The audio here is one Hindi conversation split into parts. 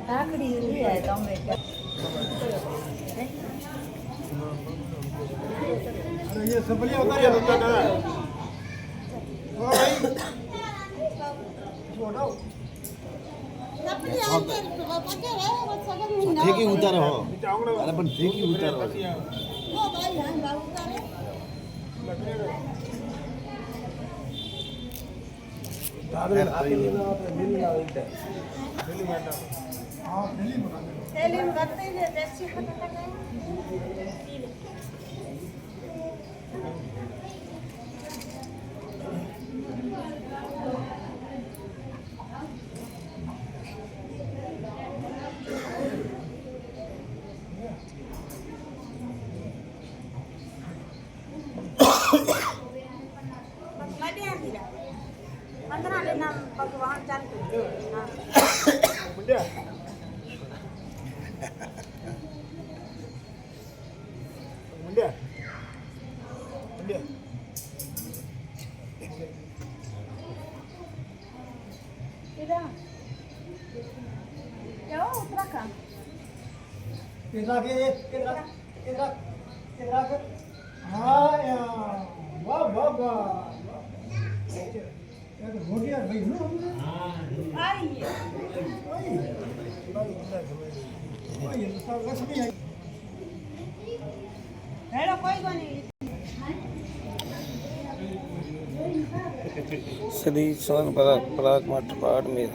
કાકડી લઈ આવે તમે अरे ये सबलिया उतार होता ना ओ भाई छोड़ो ठेकी उतार हो अरे पण ठेकी उतार हो दादर आते लेना मिल ना इधर दिल्ली में हां दिल्ली में तेली में करते हैं टैक्सी खत्म कर रहे हैं भगवान जानते मुंडे मुंडे मुंडे इधर क्या उतरा का इधर के हां या वाह वाह वाह ये तो घोटिया भाई नो आइए ये तो लक्ष्मी है हेलो कोई को नहीं श्री सोन पराग मठ बाड़मेर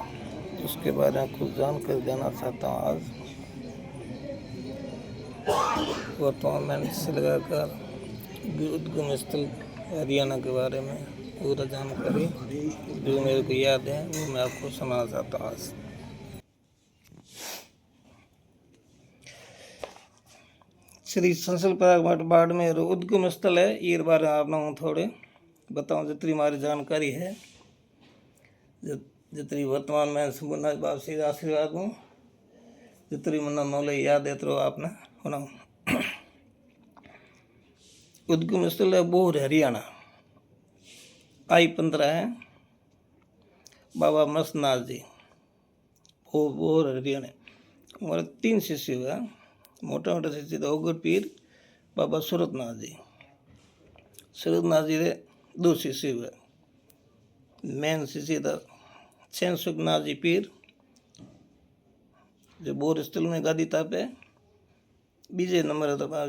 उसके बारे में कुछ जानकर जाना चाहता हूँ। आज वर्तमान से लगाकर उद्गम स्थल हरियाणा के बारे में पूरा जानकारी जो मेरे को याद है वो मैं आपको सुनाना चाहता हूँ। आज श्री संसल पराग मठ बाड़मेर उद्गम स्थल है। ये बारे में आप लोगों थोड़े बताऊँ जितनी हमारी जानकारी है जितनी वर्तमान में सुबह बाप से आशीर्वाद हूँ जितनी मना नॉलेज याद है तो आपने सुनाऊँ। उद्गम स्थल है बोर हरियाणा I-15 है बाबा मस्तनाथ जी बोर हरियाणा। हमारे 3 शिष्य हुआ मोटा मोटा शिष्य तो ओगर पीर बाबा सूरतनाथ जी रे 2 शिष्य हुए। मेन शिष्य था सेंसुखनाथ जी पीर जो बोर स्थल में गादी तापे। बीजे नंबर था बाबा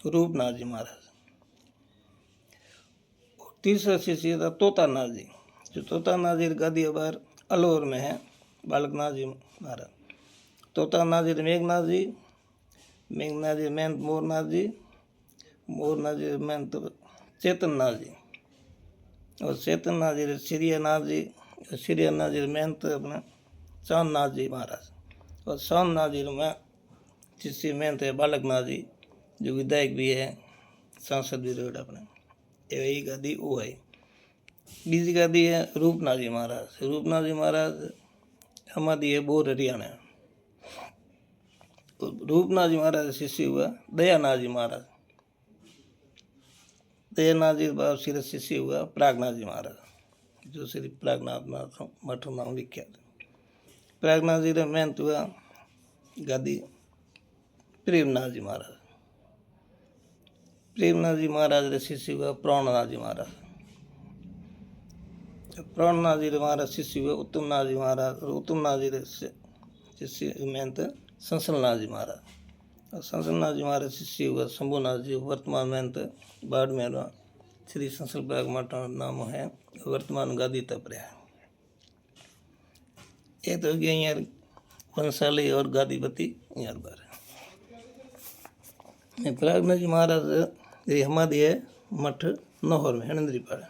रूपनाथ जी महाराज। तीसरा शिष्य था तोतानाथ जी जो तोतानाथ जी गादी बार अलवर में है बालकनाथ जी महाराज। तोतानाथ जी मेघनाथ जी महंत मोरनाथ जी महंत चेतननाथ जी और चेतननाथ जी श्रीनाथ जी श्रीनाथ जी महंत अपना चांदनाथ जी महाराज और चांदनाथ जी में शिष्य महंत है बालकनाथ जी जो विधायक भी है सांसद भी रहे अपने यही गादी वो है। बीजी गादी है रूपनाथ जी महाराज। रूपनाथ जी महाराज हमारी है बोर हरियाणा। रूपनाथ जी महाराज शिष्य हुआ दयानाथ जी महाराज। दयानाथ जी बाप सिर शिष्य हुआ प्रागनाथ जी महाराज जो श्री प्रागनाथ मठ नाम विख्यात। प्रागनाथ जी ने महंत हुआ गादी प्रेमनाथ जी महाराज। प्रेमनाथ जी महाराज रे शिष्य हुआ प्राणनाथ जी महाराज। प्राणनाथ जी महाराज शिष्य हुए उत्तमनाथ जी महाराज और उत्तमनाथ जी रे शिष्य महंत संसलनाथ जी महाराज और संसलनाथ जी महाराज शिष्य हुआ शंभुनाथ जी। वर्तमान महंत बाड़मेर श्री संसल पराग मठ नाम है वर्तमान गादी तप रहा है। ये तो गया यार वंशाली और गादीपति यार बार है। प्रयागनाथ जी महाराज ये हमारी है मठ नौहर में हणंद्री पाड़े।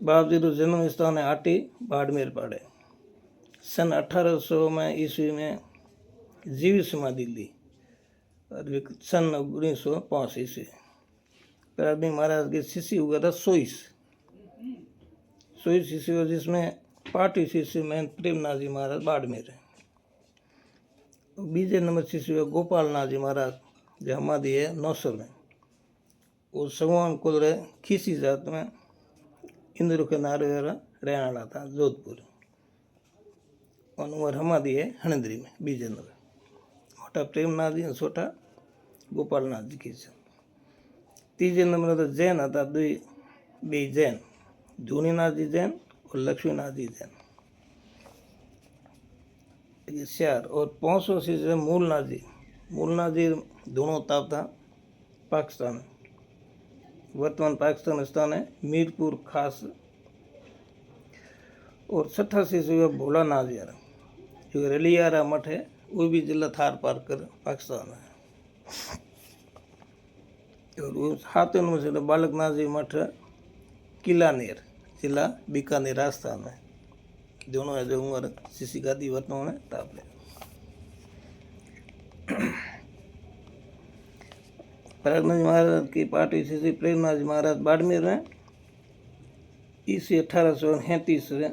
बाप जी का जन्म स्थान है आटी बाड़मेर पाड़े। सन 1800 में ईस्वी में जीवित समाधि ली और सन 1905 ईस्वी प्रयागनाथ महाराज के शिष्य हुआ था 100 शिष्य हुआ जिसमें पार्टी शिष्य में प्रेमनाथ जी महाराज बाड़मेर है। बीजे नंबर शिष्य हुआ गोपालनाथ जी महाराज जो हमारी है नौसर में। वो सगवान कुल रहे खीसी जात में इंद्र के नारे रहने वाला था जोधपुर। और उम्र हमारी है हणंदरी में बीजे नंबर। मोटा प्रेमनाथ जी और छोटा गोपालनाथ जी की છે। तीजे नंबर तो जैन था बे जैन, जूनीनाथ जी जैन और लक्ष्मीनाथ जी जैन। ये 4 और 500 से मूलनाथ जी। मूलनाथ जी दोनों ताप था पाकिस्तान में, वर्तमान पाकिस्तान स्थान है मीरपुर खास। और 86 से भोलानाथ जी जो रलियारा मठ है वो भी जिला थार पार कर पाकिस्तान है। और वो 7 नंबर से बालकनाथ जी मठ किलानेर जिला बीकानेर राजस्थान में। दोनों है जो उम्र शिशी गादी वर्तमान में तापले। प्रयागनाथ महाराज की पार्टी श्री प्रेमनाथ जी महाराज बाड़मेर में ईस्वी 1837 से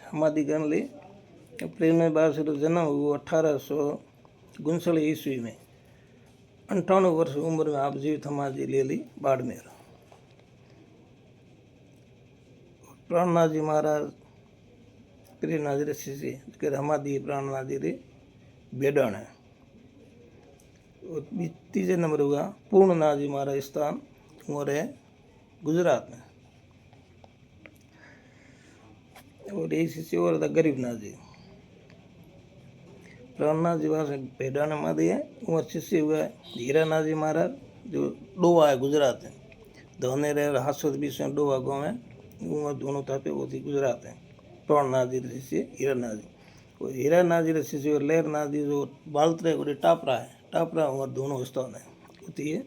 समाधि गण ली। प्रेमनाथ बाबा से जन्म हुआ 1859 ईस्वी में। 58 वर्ष उम्र में आप जीवित समाधि ले ली बाड़मेर। प्राणनाथ जी महाराज प्रेमनाथ जी शिष्य समाधि प्राणनाथ जी बेडण है। और तीजे नंबर हुआ पूर्णनाथ जी महाराज स्थान और है गुजरात में। और एक शिष्य और था गरीबनाथ जी। प्राणनाथ जी महाराज पेडान मादी है। उमर शिष्य हुआ हीरानाथ जी महाराज जो डोवा है गुजरात है। धोनेरे और हाथसोद बीच में डोवा गाँव है। उमर दोनों तापे वो थी गुजरात है। प्राणनाथ जी शिष्य हीरानाथ जी। और हीरानाथ जी शिष्य और लहरनाथ जी जो बालतरे और टापरा है। टापरा उमर दोनों स्थान है होती है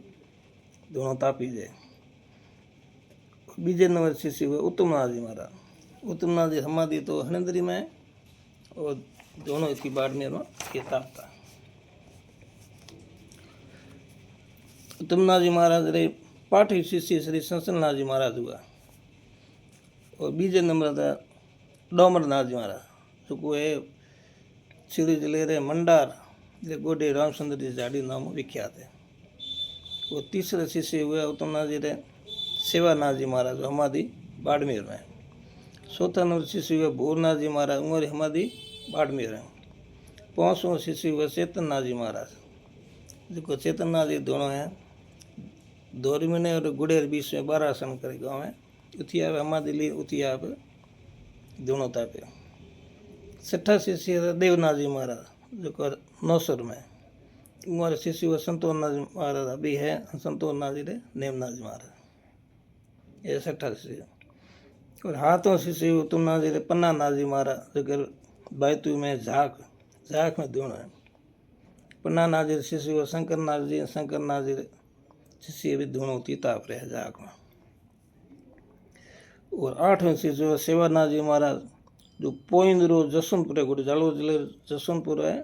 दोनों तापी जाए। बीजे नंबर शिष्य हुए उत्तमनाथ जी महाराज। उत्तमनाथ जी समाधि तो हणंदरी में है और दोनों इसकी बाड़मेर में ये तापता। उत्तमनाथ जी महाराज रे पाठी शिष्य श्री संसलनाथ जी महाराज हुआ। और बीजे नंबर था डोमरनाथ जी महाराज जो को है सीधी जिले रे मंडार जे गोडे रामचंद्र जी जाड़ी नाम विख्यात है। वो तीसरे शिष्य हुए उत्तमनाथ जी रे सेवानाथ जी महाराज हमादी बाड़मेर में। चौथा नंबर शिष्य हुए भूरनाथ जी महाराज उमर हमादी बाड़मेर है। 5वां शिष्य हुए चेतननाथ जी महाराज जो चेतननाथ जी दोनों हैं दौरमिने और गुड़ेर बीच में 12 आसन करे गाँव है। उथिया हमादी ली उथिया दोनों तापे। 6ठा शिष्य देवनाथ जी महाराज जो कर नौसर में। उमर शिष्य हुए संतोषनाथ जी महाराज अभी है संतोषनाथ जी रे नेमनाथ जी महाराज ये 6ठा शिष्य। और हाथों शिष्य उत्तमनाथ जी रे पन्नानाथ जी महाराज जो कर बैतू में झाक में दोनों है। पन्नानाथ जी शिष्य हुए शंकरनाथ जी रे शिष्य भी दोनों तीताप रहे झाक में। और 8वें शिष्य हुए सेवानाथ जी महाराज जो पोइंद्रो जसवंतपुर है गोटे जालोर जिले जसवंतपुर है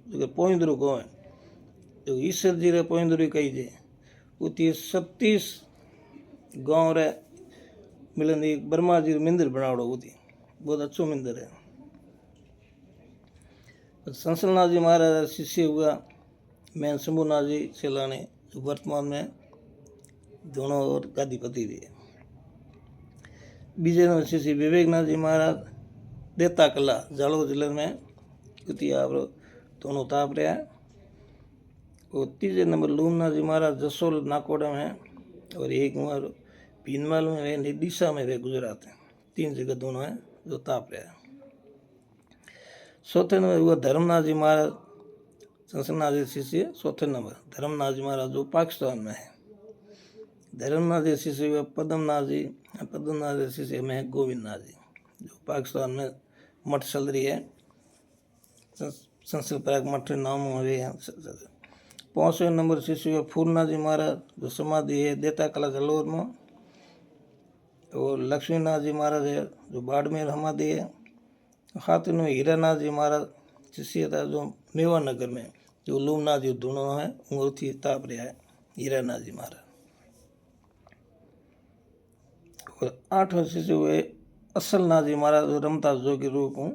जो पोइंद्रो गाँव है जो ईश्वर जी रे पोइंद्रो कही जे उती 37 गाँव रे मिलन एक ब्रह्मा जी मंदिर बनावड़ो उती बहुत अच्छो मंदिर है। संसलनाथ जी महाराज शिष्य हुआ मैं शंभुनाथ जी सेलानी जो वर्तमान में दोनों और गादीपति भी है। बीजे नंबर शिष्य विवेकनाथ जी महाराज देता कला जालोर जिले में उती आप दोनों ताप रहा है। और तीजे नंबर लूमनाथ जी महाराज जसोल नाकोड़ा में। और एक उमर भीनमाल में वे निडीसा में वे गुजरात हैं। 3 जगह दोनों हैं जो ताप रहे हैं। 4थे नंबर हुआ धर्मनाथ जी महाराज संसनाथ जी शिष्य। 4थे नंबर धर्मनाथ जी महाराज जो पाकिस्तान में है। धर्मनाथ जी शिष्य हुआ पद्मनाथ जी शिष्य में है गोविंदनाथ जी जो पाकिस्तान में मठ चल रही है संस्कृत प्रयाग मठ नाम हुए हैं। 5वें नंबर शिष्य हुआ फूलनाथ जी महाराज जो समाधि है देता कला जलोर में। और लक्ष्मीनाथ जी महाराज है जो बाड़मेर समाधि है। 7वें में हीरानाथ जी महाराज शिष्य था जो मेवानगर में जो लूमनाथ जी दोनों है उमर थी ताप रहा है हीरानाथ जी महाराज। और 8वें शिष्य हुए असलनाथ जी महाराज जो रमता जो के रूप हूँ।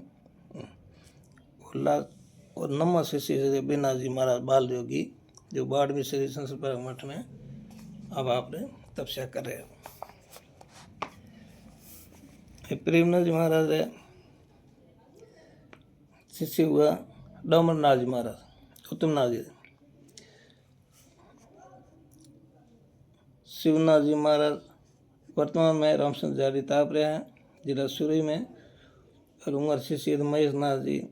और 9वां शिष्य बेनाथ जी महाराज बाल योगी जो बाड़मेर श्री संस्कृत मठ में अब आपने तपस्या कर रहे हो। प्रेमनाथ जी महाराज है शिष्य हुआ डोमरनाथ जी महाराज, उत्तमनाथ जी, शिवनाथ जी महाराज वर्तमान में रामचंद्र जारी ताप रहे हैं जिला सुरई में। और उमर शिष्य महेश नाथ जी,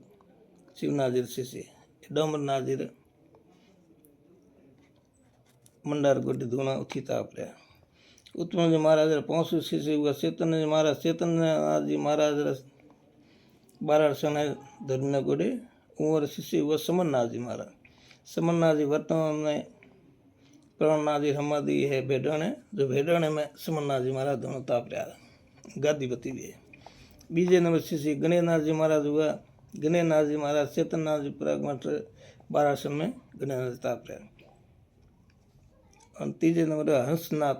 शिवनाथ जी शिष्य डोमरनाथ जी मंडार गोडी धूना उठी ताप रहे। उत्तम जी महाराज पहुँचू शिष्य हुआ चैतन्य जी महाराज, चैतन्यनाथ जी महाराज वाराणसी धरने गोडे उमर शिष्य हुआ समरनाथ जी महाराज। समरनाथ जी वर्तमान में प्राणनाथ जी समाधि है भेडाने, जो भेडाने में समरनाथ जी महाराज दोनों ताप रहा, गादीपति भी है। बीजे नंबर शिष्य गणेशनाथ जी महाराज हुआ, गणेशनाथ जी महाराज चैतन्यनाथ जी प्रागमठ वाराणसी में गणेशनाथ जी ताप रहा। और तीजे नंबर हंसनाथ,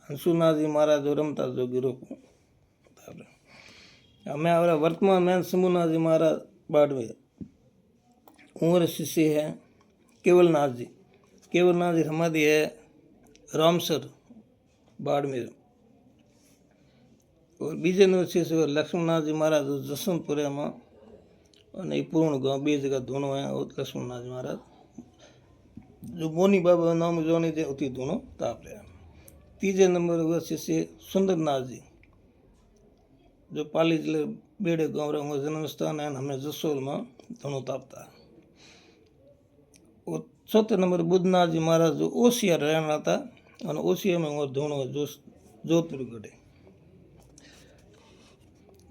हंसुनाथ जी महाराज जो रमता जोगी रूप ताप रहा। हमें हमारा वर्तमान में शंभुनाथ जी महाराज बाड़मेर उमर शिष्य है केवलनाथ जी, केवलनाथ जी समाधि है रामसर बाड़मेर। और बीजे नंबर शिष्य लक्ष्मणनाथ जी महाराज जसवंतपुर में और पूर्ण गाँव बे जगह दोनों हैं। और लक्ष्मणनाथ जी महाराज जो मोनी बाबा नाम जोनी थे उती दोनों ताप रहे। तीजे नंबर हुआ शिष्य सुंदरनाथ जी जो पाली जिले बेड़े गाँव रहा जन्म स्थान है, हमें जसोल में दोनों तापता है। और चौथे नंबर बुद्धनाथ जी महाराज जो ओसिया रहना था और ओसिया में वो दोनों जोधपुर गढ़े।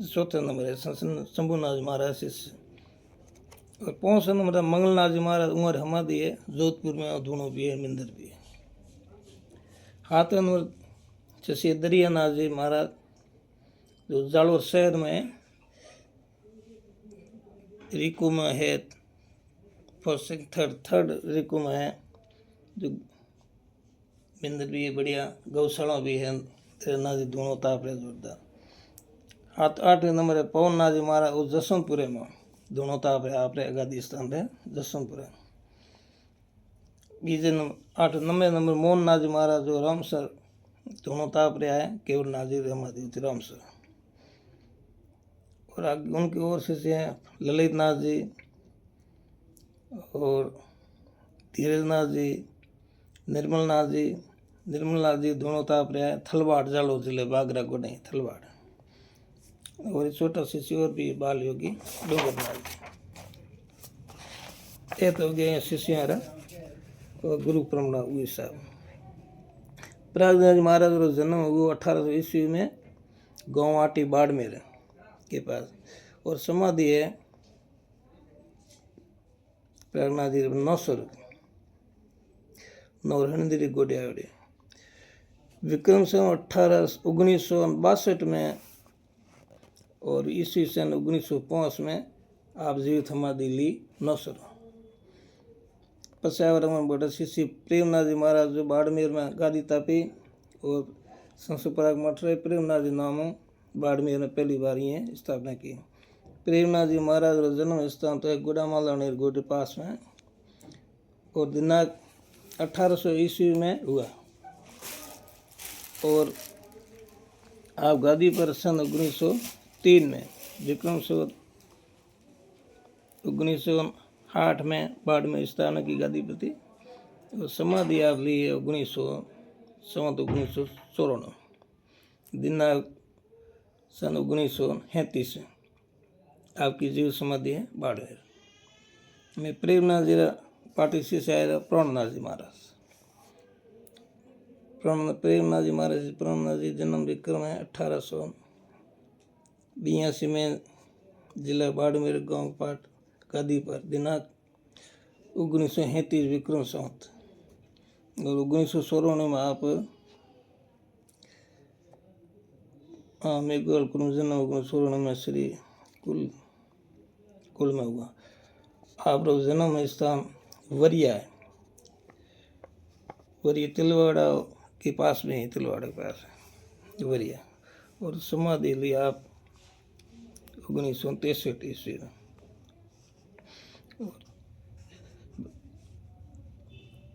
चौथे नंबर है शंभुनाथ जी महाराज शिष्य। और पाँचवें नंबर है मंगलनाथ जी महाराज उमर हमादी है जोधपुर में, और दोनों भी है मिंदर भी है। हाथवें नंबर शिष्य दरियानाथ जी महाराज जो जालोर शहर में रिकू में है, फर्स्ट थर्ड रिकू में है, जो मिंदर भी है बढ़िया, गौशाला भी है, दरियानाथ जी दोनों ताप रहे जोरदार। आठवें नंबर है पवननाथ जी महाराज वो जसवंतपुरे में दोनों ताप रहे आप रहे गादी स्थान रहे जसवंतपुरे। बीजे नंबर 9वें नंबर मोहननाथ जी महाराज जो रामसर दोनों ताप रहा है, केवलनाथ जी रमादेवी रामसर। और आगे उनकी ओर शिष्य हैं ललित नाथ जी और धीरजनाथ जी, निर्मलनाथ जी, निर्मलनाथ जी दोनों ताप रहे हैं थलवाड़ जालोर जिले बागरा को नहीं थलवाड़। और छोटा शिष्य और भी बाल योगी डोंगरनाथ जी। ये तो हो गए शिष्य और गुरु परम्परा हुई साहब। प्रयागराज महाराज का जन्म हुआ 1800 ईस्वी में गाँव आटी बाड़मेर के पास। और समाधि है प्रयागनाथ जी नौसर नौरहंदरी गोडियावड़ी। विक्रम संवत 1962 में और ईस्वी सन 1905 में आप जीवित समाधि ली नौसर। पश्चावर में बड़ा शिष्य प्रेमनाथ जी महाराज जो बाड़मेर में गादी तापी और संसपराग मठ रहे प्रेमनाथ जी नामों बाड़मेर में पहली बार ये स्थापना की। प्रेमनाथ जी महाराज का जन्म स्थान तो है गुड़ामाला गोटे पास में और दिनांक 1800 ईस्वी में हुआ। और आप गादी पर सन 1903 में विक्रम संवत 1908 में बाड़मेर स्थान की गादीपति। और समाधि आप ली है 1994 दिनांक सन 1937 आपकी जीव समाधि है बाड़मेर में। प्रेमनाथ जी पार्टी से आया प्राणनाथ जी महाराज। प्रेमनाथ जी महाराज प्राणनाथ जी जन्म विक्रम है 1882 में जिला बाड़मेर गांव पाट गादी पर दिनांक 1933 विक्रम संवत। और 1994 में आप मेघवाल कुल जन्म 1994 में श्री कुल में हुआ। आप लोग जन्म स्थान वरिया है, वरिया तिलवाड़ा के पास में ही, तिलवाड़ा के पास है वरिया। और समाधि ली आप 1963 ईस्वी में।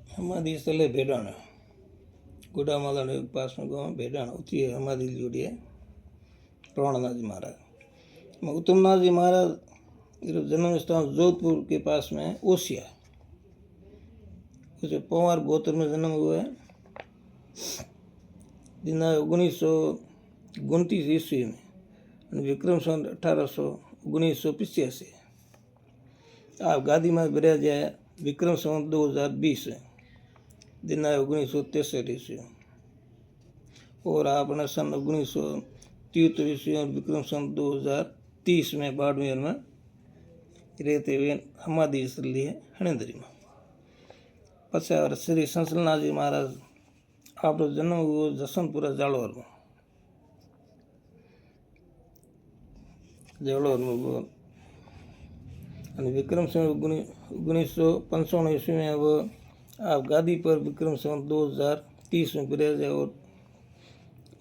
समाधि स्थल है भेडाना गुड़ामाला के पास में गाँव भेडाना उठी है समाधि जोड़ी है प्राणनाथ जी महाराज। उत्तमनाथ जी महाराज इधर जन्म स्थान जोधपुर के पास में है ओसिया। उसे पवार 72 में जन्म हुआ है। दिना 1929 ईस्वी में विक्रम सन 1819 आप गादी में बिराजा है विक्रम सन 2020 है दिना 1963 ईस्वी और आपने सन 1973 ईस्वी और विक्रम सन 2030 में बाड़मेर में रहते हुए समाधि स्थली है हणेंद्री में। पछा और श्री संसलनाथ जी महाराज आप जन्म हुआ जसवंतपुरा जालोर में हुआ और विक्रम सन 1955 ईस्वी में वो आप गादी पर विक्रम सन 2030 में बिराजे और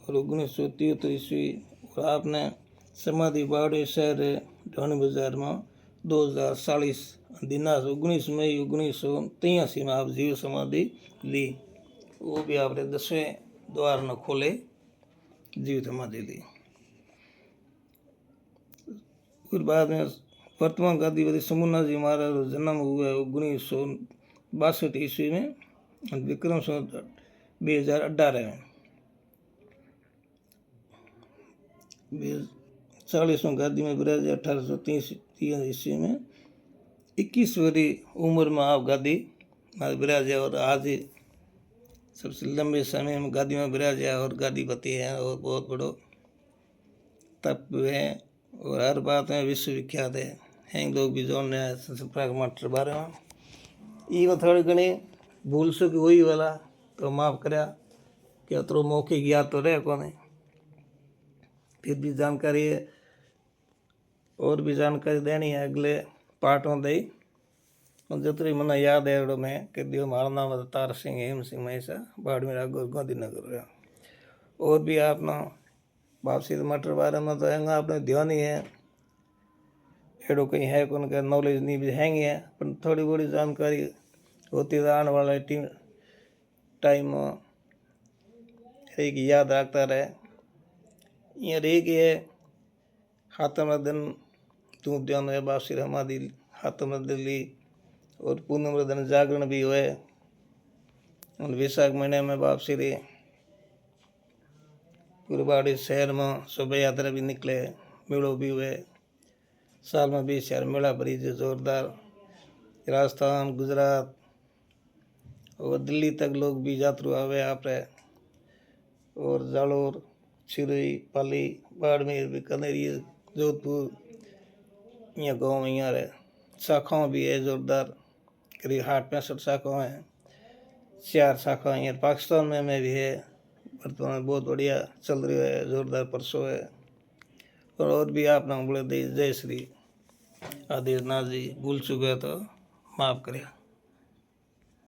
1973 ईस्वी और आपने समाधि बाड़े शहर ढाणी बाजार में 2040 दिनांक 19 मई 1983 में आप जीव समाधि ली। वो भी आपने 10वें द्वार न खोले जीव समाधि ली। फिर बाद में वर्तमान गादीपति शंभुनाथ जी महाराज जन्म हुआ 1962 ईस्वी में और विक्रम सन 2018 में 40वें गादी में बिराजे 1830 ईस्वी में 21 वर्ष उम्र में आप गादी में बिराजे और आज ही सबसे लंबे समय में गादी में बिराजे और गादीपति हैं और बहुत बड़ो तप है और हर बात में विश्वविख्यात है लोग भी जोड़ रहे हैं संस्कृत मास्टर बारे में। ये थोड़ी घनी भूल सु वही वाला तो माफ़ करा कि अतरो मौखिक याद तो रहे को नहीं फिर भी जानकारी है और भी जानकारी देनी है अगले पार्ट में दी जितनी मना याद है एड़ो में कि दियो हमारा नाम है तार सिंह हेम सिंह महेशा बाड़मेर गांधीनगर रहा। और भी आपना वापसी मटर बारे में तो हैंगा आपने ध्यान ही है एड़ो कहीं है कौन का नॉलेज नहीं भी हैंगी है पर थोड़ी बड़ी जानकारी होती है आने वाला टाइम एक याद रखता रहे। ये एक है हाथम दिन तू ध्यान है वापसी हमारी हाथम दिल्ली और पूनम दिन जागरण भी हुए और वैशाख महीने में वापसी रही गुरुबाड़ी शहर में शोभा यात्रा भी निकले मेड़ो भी हुए साल में 20 शहर मेला भरी जो जोरदार राजस्थान गुजरात और दिल्ली तक लोग भी यात्रु आवे आप और जालोर छिरुई पाली बाड़मेर बीकानेर जोधपुर यहाँ गाँव यहाँ रहे शाखाओं भी है जोरदार करीब 65 शाखाएँ हैं 4 शाखाएँ यहाँ पाकिस्तान में भी है वर्तमान बहुत बढ़िया चल रही है जोरदार परसों है और भी आप ना बोले जय श्री आदिनाथ जी भूल चुके तो माफ़ करें।